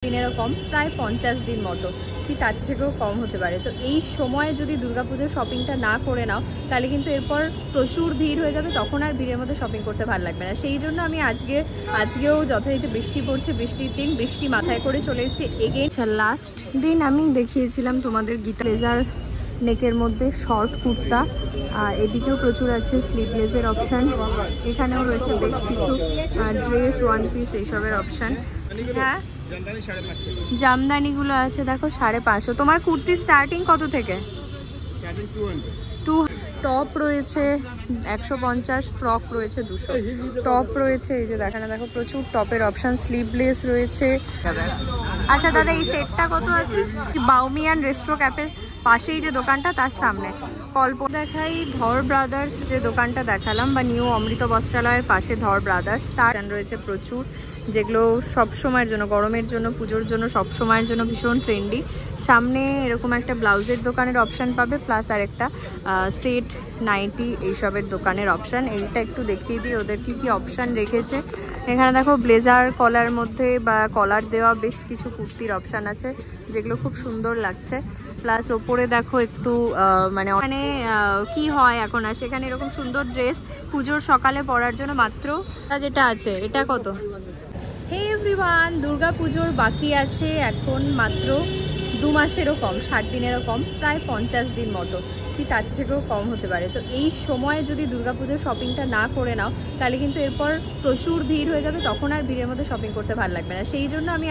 দিনেরও কম, প্রায় 50 দিন মতো, কি তার থেকেও কম হতে পারে। তো এই সময়ে যদি দুর্গাপুজোর শপিংটা না করে নাও তাহলে কিন্তু এরপর প্রচুর ভিড় হয়ে যাবে, তখন আর ভিড়ের মধ্যে শপিং করতে ভালো লাগবে না। সেই জন্য আমি আজকেও যথারীতি বৃষ্টি পড়ছে, বৃষ্টির দিন, বৃষ্টি মাথায় করে চলে এসেছি এগেন। লাস্ট দিন আমি দেখিয়েছিলাম তোমাদের গীতা লেজার নেকের মধ্যে শর্ট কুর্তা, এদিকেও প্রচুর আছে স্লিভলেসের অপশান, এখানেও রয়েছে বেশ কিছু ড্রেস, ওয়ান পিস এইসবের অপশান। হ্যাঁ, জামদানিগুলো আছে দেখো 550। তোমার কুর্তি স্টার্টিং কত থেকে? 200। টপ রয়েছে 150, ফ্রক রয়েছে 200, টপ রয়েছে এই যে দেখানো, দেখো প্রচুর টপের অপশান, স্লিভলেস রয়েছে। আচ্ছা দাদা, এই সেটটা কত আছে? বাউমিয়ান রেস্ট্রো ক্যাফের পাশেই যে দোকানটা তার সামনে কল্প দেখাই, ধর ব্রাদার্স যে দোকানটা দেখালাম, বা নিউ অমৃত বস্ত্রালয়ের পাশে ধর ব্রাদার্স, তার রয়েছে প্রচুর, যেগুলো সব সময়ের জন্য, গরমের জন্য, পুজোর জন্য, সব সময়ের জন্য ভীষণ ট্রেন্ডি। সামনে এরকম একটা ব্লাউজের দোকানের অপশান পাবে, প্লাস আর একটা সেট, নাইটি এইসবের দোকানের অপশান। এইটা একটু দেখিয়ে দিই ওদের কি কি অপশান রেখেছে। এখানে দেখো ব্লেজার কলার মধ্যে বা কলার দেওয়া বেশ কিছু কুর্তির অপশান আছে, যেগুলো খুব সুন্দর লাগছে। প্লাস ওপরে দেখো একটু মানে ওখানে কি হয় এখন, আর সেখানে এরকম সুন্দর ড্রেস পুজোর সকালে পরার জন্য মাত্র যেটা আছে। এটা কত? হে এভরিওয়ান, দুর্গা পুজোর বাকি আছে এখন মাত্র 2 মাসেরও কম, 60 দিনেরও কম, প্রায় 50 দিন মতো, কি তার থেকেও কম হতে পারে। তো এই সময়ে যদি দুর্গাপুজোর শপিংটা না করে নাও তাহলে কিন্তু এরপর প্রচুর ভিড় হয়ে যাবে, তখন আর ভিড়ের মধ্যে শপিং করতে ভালো লাগবে না। সেই জন্য আমি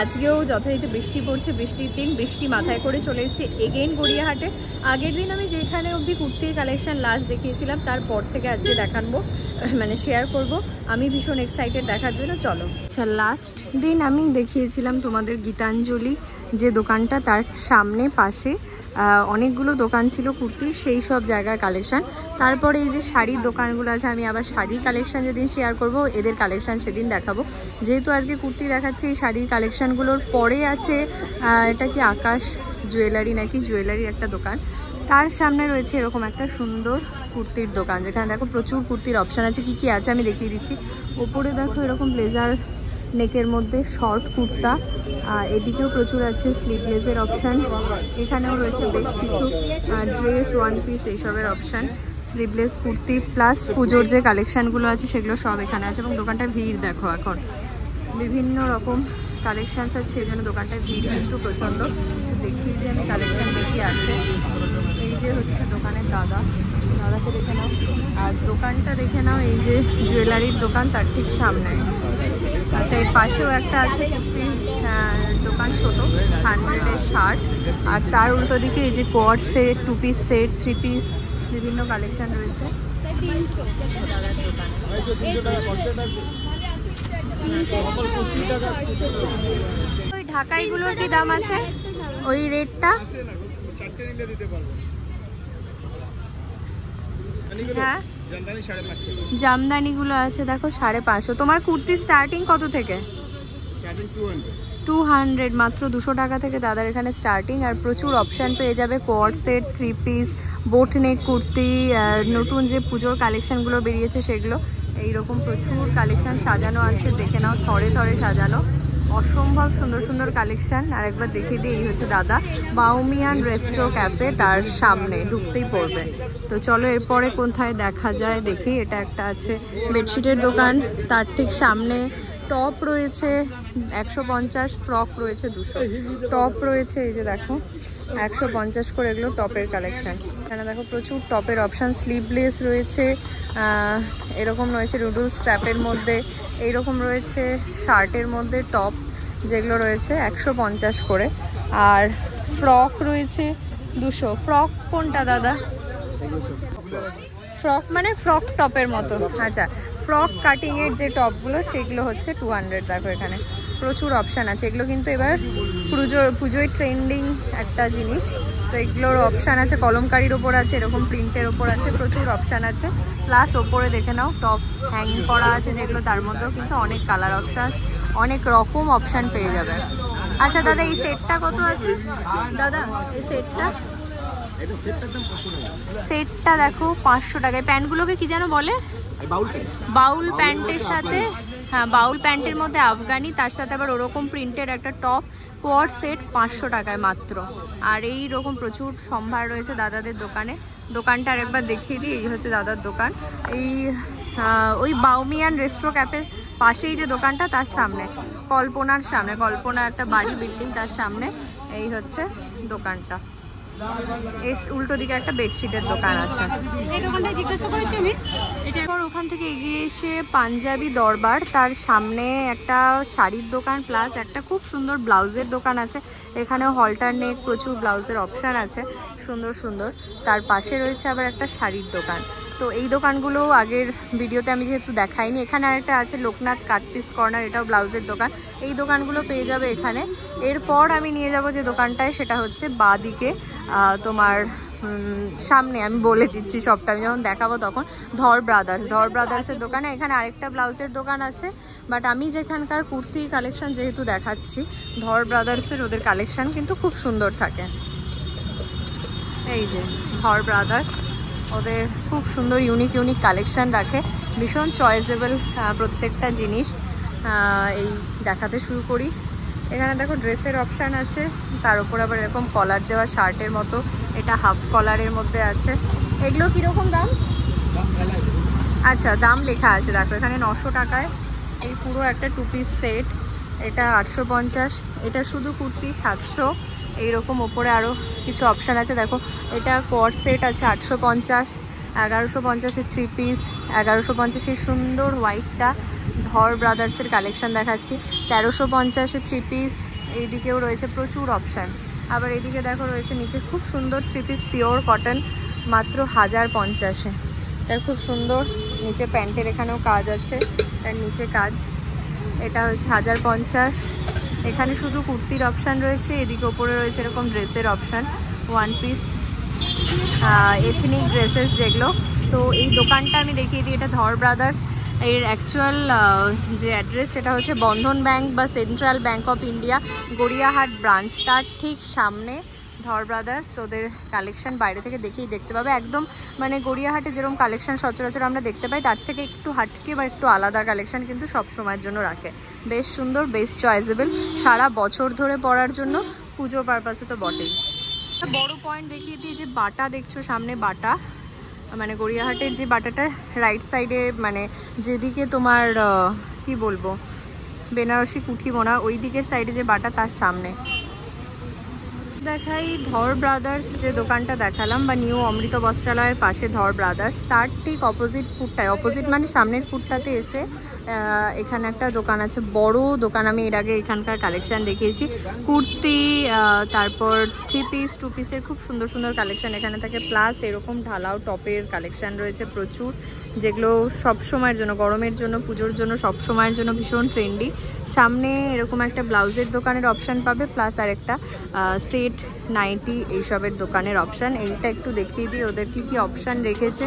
আজকেও যথারীতি বৃষ্টি পড়ছে, বৃষ্টির দিন, বৃষ্টি মাথায় করে চলে এসেছি এগেন গড়িয়াহাটে। আগের দিন আমি যেখানে অবধি কুর্তির কালেকশন লাস্ট দেখিয়েছিলাম তারপর থেকে আজকে দেখাবো, মানে শেয়ার করব। আমি ভীষণ এক্সাইটেড দেখার জন্য। চলো। আচ্ছা, লাস্ট দিন আমি দেখিয়েছিলাম তোমাদের গীতাঞ্জলি যে দোকানটা, তার সামনে পাশে অনেকগুলো দোকান ছিল কুর্তির, সেই সব জায়গার কালেকশন। তারপরে এই যে শাড়ির দোকানগুলো আছে, আমি আবার শাড়ির কালেকশন যেদিন শেয়ার করব, এদের কালেকশন সেদিন দেখাবো। যেহেতু আজকে কুর্তি দেখাচ্ছি, এই শাড়ির কালেকশনগুলোর পরে আছে এটা কি আকাশ জুয়েলারি নাকি, জুয়েলারির একটা দোকান, তার সামনে রয়েছে এরকম একটা সুন্দর কুর্তির দোকান, যেখানে দেখো প্রচুর কুর্তির অপশান আছে। কি কি আছে আমি দেখিয়ে দিচ্ছি। ওপরে দেখো এরকম ব্লেজার নেকের মধ্যে শর্ট কুর্তা, এদিকেও প্রচুর আছে স্লিভলেসের অপশান, এখানেও রয়েছে বেশ কিছু ড্রেস, ওয়ান পিস এইসবের অপশান, স্লিভলেস কুর্তি, প্লাস পুজোর যে কালেকশানগুলো আছে সেগুলো সব এখানে আছে। এবং দোকানটায় ভিড় দেখো, এখন বিভিন্ন রকম কালেকশানস আছে, সেই জন্য দোকানটায় ভিড় কিন্তু প্রচণ্ড। দেখিয়ে দিই আমি কালেকশান দেখি আছে। এই যে হচ্ছে দোকানের দাদাকে দেখে নাও, আর দোকানটা দেখে নাও, এই যে জুয়েলারির দোকান তার ঠিক সামনে। আচ্ছা, এর পাশেও একটা আছে কুর্তির দোকান, ছোট 100-এর শার্ট, আর তার উল্টো দিকে এই যে quad set, 2 piece set, 3 piece বিভিন্ন কালেকশন রয়েছে দাদার দোকানে। ওই ঢাকাইগুলোর কি দাম আছে? ওই রেটটা? হ্যাঁ, জামদানিগুলো আছে দেখো 550। তোমার কুর্তি স্টার্টিং কত থেকে? 200, মাত্র 200 টাকা থেকে দাদার এখানে স্টার্টিং। আর প্রচুর অপশান পেয়ে যাবে, কোয়াড সেট, 3 পিস, বোট নেক কুর্তি, নতুন যে পুজোর কালেকশানগুলো বেরিয়েছে সেগুলো, এইরকম প্রচুর কালেকশান সাজানো আছে, দেখে নাও, থরে থরে সাজানো, অসম্ভব সুন্দর সুন্দর কালেকশান। আর একবার দেখিয়ে দিই, এই হচ্ছে দাদা, বাউমিয়ান রেস্ট্রো ক্যাফে, তার সামনে ঢুকতেই পড়বে। তো চলো এরপরে কোথায় দেখা যায় দেখি। এটা একটা আছে বেডশিটের দোকান, তার ঠিক সামনে টপ রয়েছে 150, ফ্রক রয়েছে 200, টপ রয়েছে এই যে দেখো 150 করে, এগুলো টপের কালেকশান। এখানে দেখো প্রচুর টপের অপশান, স্লিভলেস রয়েছে, এরকম রয়েছে রুডুল স্ট্র্যাপের মধ্যে, এইরকম রয়েছে শার্টের মধ্যে টপ, যেগুলো রয়েছে 150 করে। আর ফ্রক রয়েছে 200। ফ্রক কোনটা দাদা? ফ্রক মানে ফ্রক টপের মতো। আচ্ছা, ফ্রক কাটিংয়ের যে টপগুলো সেগুলো হচ্ছে 200। দেখো এখানে প্রচুর অপশান আছে, এগুলো কিন্তু এবার পুজোয় ট্রেন্ডিং একটা জিনিস। তো এগুলোর অপশান আছে, কলমকারির ওপর আছে, এরকম প্রিন্টের ওপর আছে, প্রচুর অপশান আছে। প্লাস ওপরে দেখে নাও টপ হ্যাঙ্গিং করা আছে যেগুলো, তার মধ্যেও কিন্তু অনেক কালার অপশান, অনেক রকম অপশান পেয়ে যাবে। আচ্ছা দাদা, এই সেটটা কত আছে? দাদা এই সেটটা দেখো 500 টাকায়। প্যান্টগুলোকে কি যেন বলে? বাউল প্যান্টের সাথে হ্যাঁ, বাউল প্যান্টের মধ্যে আফগানি, তার সাথে আবার ওরকম প্রিন্টের একটা টপ, কোয়ার সেট 500 টাকায় মাত্র। আর এই রকম প্রচুর সম্ভার রয়েছে দাদাদের দোকানে। দোকানটা আরেকবার দেখিয়ে দিই, এই হচ্ছে দাদার দোকান। এই ওই বাউমিয়ান রেস্ট্রো ক্যাফের পাশেই যে দোকানটা, তার সামনে কল্পনার সামনে, কল্পনা একটা বাড়ি বিল্ডিং, তার সামনে এই হচ্ছে দোকানটা। এর উল্টো দিকে একটা বেডশিটের দোকান আছে। এই দোকানটা জিজ্ঞাসা করেছি আমি। এরপর ওখান থেকে এগিয়ে এসে পাঞ্জাবি দরবার, তার সামনে একটা শাড়ির দোকান প্লাস একটা খুব সুন্দর ব্লাউজের দোকান আছে। এখানে হলটার নেক, প্রচুর ব্লাউজের অপশান আছে সুন্দর সুন্দর। তার পাশে রয়েছে আবার একটা শাড়ির দোকান। তো এই দোকানগুলো আগের ভিডিওতে আমি যেহেতু দেখাইনি। এখানে আরেকটা আছে লোকনাথ কাটপিস কর্নার, এটাও ব্লাউজের দোকান। এই দোকানগুলো পেয়ে যাবে এখানে। এরপর আমি নিয়ে যাব যে দোকানটায়, সেটা হচ্ছে বাঁ দিকে তোমার সামনে, আমি বলে দিচ্ছি সবটা, আমি যখন দেখাবো তখন, ধর ব্রাদার্স। ধর ব্রাদার্সের দোকানে এখানে আরেকটা ব্লাউজের দোকান আছে, বাট আমি যেখানকার কুর্তির কালেকশন যেহেতু দেখাচ্ছি, ধর ব্রাদার্সের ওদের কালেকশন কিন্তু খুব সুন্দর থাকে। এই যে ধর ব্রাদার্স, ওদের খুব সুন্দর ইউনিক ইউনিক কালেকশন রাখে, ভীষণ চয়েসেবল প্রত্যেকটা জিনিস। এই দেখাতে শুরু করি। এখানে দেখো ড্রেসের অপশান আছে, তার উপর আবার এরকম কলার দেওয়া শার্টের মতো, এটা হাফ কলারের মধ্যে আছে। এগুলো কীরকম দাম? আচ্ছা, দাম লেখা আছে দেখো এখানে 900 টাকায় এই পুরো একটা 2 পিস সেট। এটা 850, এটা শুধু কুর্তি 700। এইরকম ওপরে আরও কিছু অপশান আছে দেখো। এটা কোয়ার সেট আছে 850, 1150-এর 3 পিস, 1150-এর সুন্দর হোয়াইটটা ধর ব্রাদার্সের কালেকশন দেখাচ্ছি, 1350-এর 3 পিস। এইদিকেও রয়েছে প্রচুর অপশান। আবার এদিকে দেখো রয়েছে নিচে খুব সুন্দর 3 পিস পিওর কটন, মাত্র 1050-এ। এটা খুব সুন্দর, নিচে প্যান্টের এখানেও কাজ আছে, তার নিচে কাজ। এটা হচ্ছে 1050। এখানে শুধু কুর্তির অপশান রয়েছে, এদিকে ওপরে রয়েছে এরকম ড্রেসের অপশান, 1 পিস এথনিক ড্রেসেস যেগুলো। তো এই দোকানটা আমি দেখিয়ে দিই, এটা ধর ব্রাদার্স। এর অ্যাকচুয়াল যে অ্যাড্রেস সেটা হচ্ছে বন্ধন ব্যাংক বা central bank of India Gariahat branch, তার ঠিক সামনে ধর ব্রাদার্স। ওদের কালেকশন বাইরে থেকে দেখেই দেখতে পাবে, একদম মানে গড়িয়াহাটে যেরকম কালেকশন সচরাচর আমরা দেখতে পাই, তার থেকে একটু হাটকে বা একটু আলাদা কালেকশন কিন্তু সব সময়ের জন্য রাখে। বেশ সুন্দর, বেশ চয়েসেবল, সারা বছর ধরে পরার জন্য, পুজো পারপাসে তো বটেই। বড় পয়েন্ট দেখিয়ে দিই, যে বাটা দেখছো সামনে, বাটা মানে গড়িয়াহাটের যে বাটাটার রাইট সাইডে, মানে যেদিকে তোমার কি বলবো বেনারসি কুঠি বোনা, ওই দিকের সাইডে যে বাটা, তার সামনে দেখাই ধর ব্রাদার্স। যে দোকানটা দেখালাম বা নিউ অমৃত বস্ত্রালয়ের পাশে ধর ব্রাদার্স, তার ঠিক অপোজিট ফুটটায়, অপোজিট মানে সামনের ফুটটাতে এসে এখানে একটা দোকান আছে, বড় দোকান। আমি এর আগে এখানকার কালেকশন দেখিয়েছি, কুর্তি, তারপর 3 পিস 2 পিসের খুব সুন্দর সুন্দর কালেকশন এখানে থাকে, প্লাস এরকম ঢালাও টপের কালেকশন রয়েছে প্রচুর, যেগুলো সব সময়ের জন্য, গরমের জন্য, পুজোর জন্য, সব সময়ের জন্য ভীষণ ট্রেন্ডি। সামনে এরকম একটা ব্লাউজের দোকানের অপশান পাবে, প্লাস আর একটা সেট, নাইটি, এইসবের দোকানের অপশান। এইটা একটু দেখিয়ে দিই ওদের কি কি অপশান রেখেছে।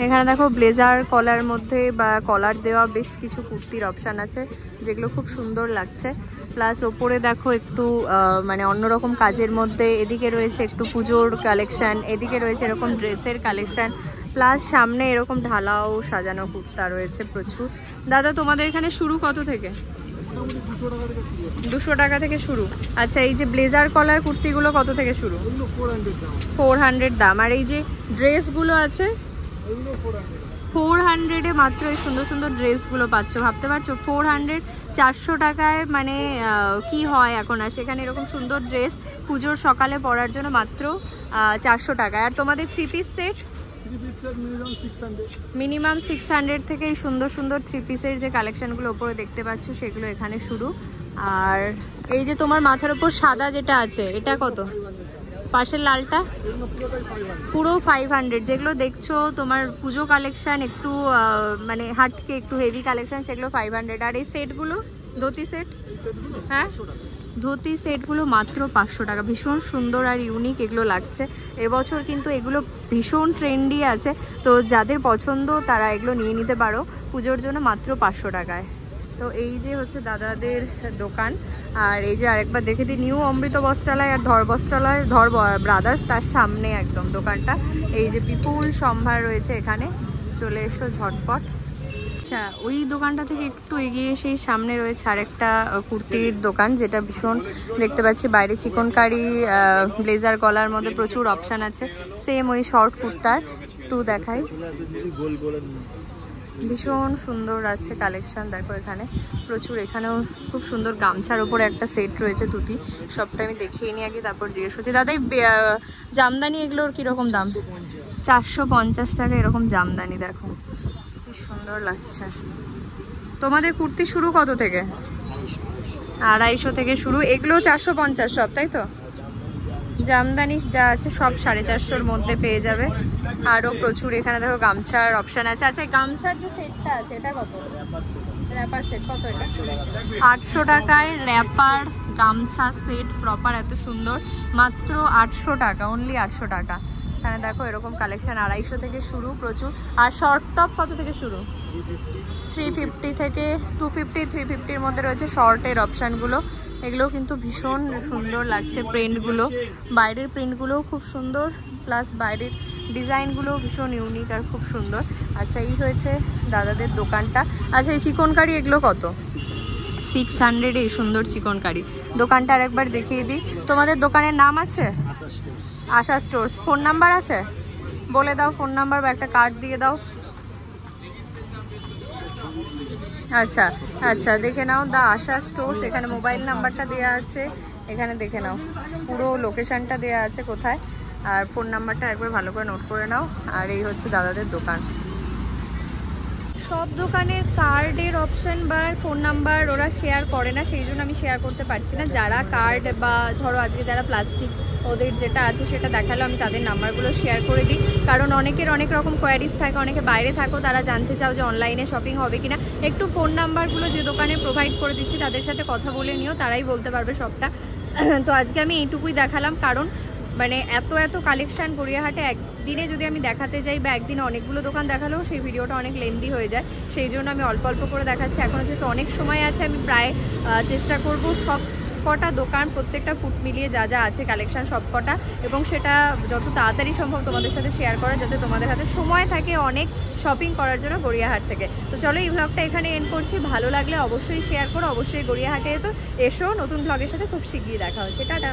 এখানে দেখো ব্লেজার কলার মধ্যে বা কলার দেওয়া বেশ কিছু কুর্তির অপশান আছে, যেগুলো খুব সুন্দর লাগছে। প্লাস ওপরে দেখো একটু মানে অন্যরকম কাজের মধ্যে, এদিকে রয়েছে একটু পুজোর কালেকশান, এদিকে রয়েছে এরকম ড্রেসের কালেকশান, প্লাস সামনে এরকম ঢালাও সাজানো কুর্তা রয়েছে প্রচুর। দাদা, তোমাদের এখানে শুরু কত থেকে? 200 টাকা থেকে শুরু। আচ্ছা, এই যে ব্লেজার কলার কুর্তিগুলো কত থেকে শুরু? 400 দাম। আর এই যে ড্রেসগুলো আছে 400-এ মাত্র এই সুন্দর সুন্দর ড্রেসগুলো পাচ্ছ, ভাবতে পারছো 400, 400 টাকায় মানে কি হয় এখন। আর সেখানে এরকম সুন্দর ড্রেস পুজোর সকালে পরার জন্য মাত্র 400 টাকায়। আর তোমাদের 3 পিস সেট মিনিমাম 600 থেকে এই সুন্দর সুন্দর 3 পিসের যে কালেকশনগুলো ওপরে দেখতে পাচ্ছ, সেগুলো এখানে শুরু। আর এই যে তোমার মাথার উপর সাদা যেটা আছে, এটা কত? পাশের লালটা পুরো 500। যেগুলো দেখছো তোমার পুজো কালেকশন, একটু মানে হাটকে একটু হেভি কালেকশন, সেগুলো 500। আর এই সেটগুলো, ধুতি সেট, হ্যাঁ ধুতি সেটগুলো মাত্র 500 টাকা। ভীষণ সুন্দর আর ইউনিক এগুলো লাগছে। এবছর কিন্তু এগুলো ভীষণ ট্রেন্ডি আছে, তো যাদের পছন্দ তারা এগুলো নিয়ে নিতে পারো পুজোর জন্য, মাত্র 500 টাকায়। তো এই যে হচ্ছে দাদাদের দোকান। আর এই যে আরেকবার দেখে দিই, নিউ অমৃত বস্ত্রালয় আর ধর বস্ত্রালয়, ধর ব্রাদার্স, তার সামনে একদম দোকানটা। এই যে বিপুল সম্ভার রয়েছে এখানে, চলে এসো ঝটপট। আচ্ছা, ওই দোকানটা থেকে একটু এগিয়ে সেই সামনে রয়েছে আরেকটা কুর্তির দোকান, যেটা ভীষণ দেখতে পাচ্ছি বাইরে চিকনকারি ব্লেজার গলার মধ্যে প্রচুর অপশান আছে, সেম ওই শর্ট কুর্তার। একটু দেখাই, ভীষণ সুন্দর আছে কালেকশন। দেখো এখানে প্রচুর, এখানেও খুব সুন্দর গামছার ওপরে একটা সেট রয়েছে ধুতি। সবটা আমি দেখিয়ে নিয়ে আগে তারপর জিজ্ঞেস করছি। দাদা এই জামদানি এগুলোর কিরকম দাম? 450 টাকা এরকম জামদানি। দেখো কি সুন্দর লাগছে। তোমাদের কুর্তি শুরু কত থেকে? 250 থেকে শুরু। এগুলো 450 সব, তাই তো? জামদানি যা আছে সব 450-র মধ্যে পেয়ে যাবে। আরও প্রচুর এখানে দেখো গামছার অপশান আছে। আচ্ছা, গামছার যে সেটটা আছে এটা কত? র্যাপার সেট কত এটা? 800 টাকায় র্যাপার গামছা সেট প্রপার, এত সুন্দর, মাত্র 800 টাকা, অনলি 800 টাকা। এখানে দেখো এরকম কালেকশন 250 থেকে শুরু প্রচুর। আর শর্ট টপ কত থেকে শুরু? 350 থেকে 250, 350-র মধ্যে রয়েছে শর্টের অপশানগুলো। এগুলো কিন্তু ভীষণ সুন্দর লাগছে প্রিন্টগুলো, বাইরের প্রিন্টগুলোও খুব সুন্দর, প্লাস বাইরের ডিজাইনগুলো ভীষণ ইউনিক আর খুব সুন্দর। আচ্ছা, এই হয়েছে দাদাদের দোকানটা। আচ্ছা, এই চিকনকারি এগুলো কত? 600 এই সুন্দর চিকনকারি। দোকানটা আরেকবার দেখিয়ে দিই। তোমাদের দোকানের নাম আছে? আশা স্টোর্স। ফোন নাম্বার আছে? বলে দাও ফোন নাম্বার, বা একটা কার্ড দিয়ে দাও। আচ্ছা আচ্ছা, দেখে নাও, দা আশা স্টোর্স। এখানে মোবাইল নাম্বারটা দেওয়া আছে, এখানে দেখে নাও পুরো লোকেশনটা দেওয়া আছে কোথায়, আর ফোন নাম্বারটা একবার ভালো করে নোট করে নাও। আর এই হচ্ছে দাদাদের দোকান। সব দোকানের কার্ডের অপশন বা ফোন নাম্বার ওরা শেয়ার করে না, সেই জন্য আমি শেয়ার করতে পারছি না। যারা কার্ড বা ধরো আজকে যারা প্লাস্টিক ওদের যেটা আছে সেটা দেখালো, আমি তাদের নাম্বারগুলো শেয়ার করে দিই, কারণ অনেকের অনেক রকম কোয়ারিজ থাকে, অনেকে বাইরে থাকো, তারা জানতে চাও যে অনলাইনে শপিং হবে কিনা। একটু ফোন নাম্বারগুলো যে দোকানে প্রোভাইড করে দিচ্ছি তাদের সাথে কথা বলে নিও, তারাই বলতে পারবে সবটা। তো আজকে আমি এইটুকুই দেখালাম, কারণ মানে এত কালেকশান গড়িয়াহাটে একদিনে যদি আমি দেখাতে যাই বা একদিনে অনেকগুলো দোকান দেখালেও সেই ভিডিওটা অনেক লেন্দি হয়ে যায়, সেই জন্য আমি অল্প অল্প করে দেখাচ্ছি। এখনও যেহেতু অনেক সময় আছে, আমি প্রায় চেষ্টা করব সব কটা দোকান প্রত্যেকটা ফুট মিলিয়ে যা যা আছে কালেকশান সব কটা, এবং সেটা যত তাড়াতাড়ি সম্ভব তোমাদের সাথে শেয়ার করা, যাতে তোমাদের হাতে সময় থাকে অনেক শপিং করার জন্য গড়িয়াহাট থেকে। তো চলো এই ব্লগটা এখানে এন্ড করছি। ভালো লাগলে অবশ্যই শেয়ার করো, অবশ্যই গড়িয়াহাটে এসো। নতুন ব্লগের সাথে খুব শিগগিরই দেখা হচ্ছে। টাটা।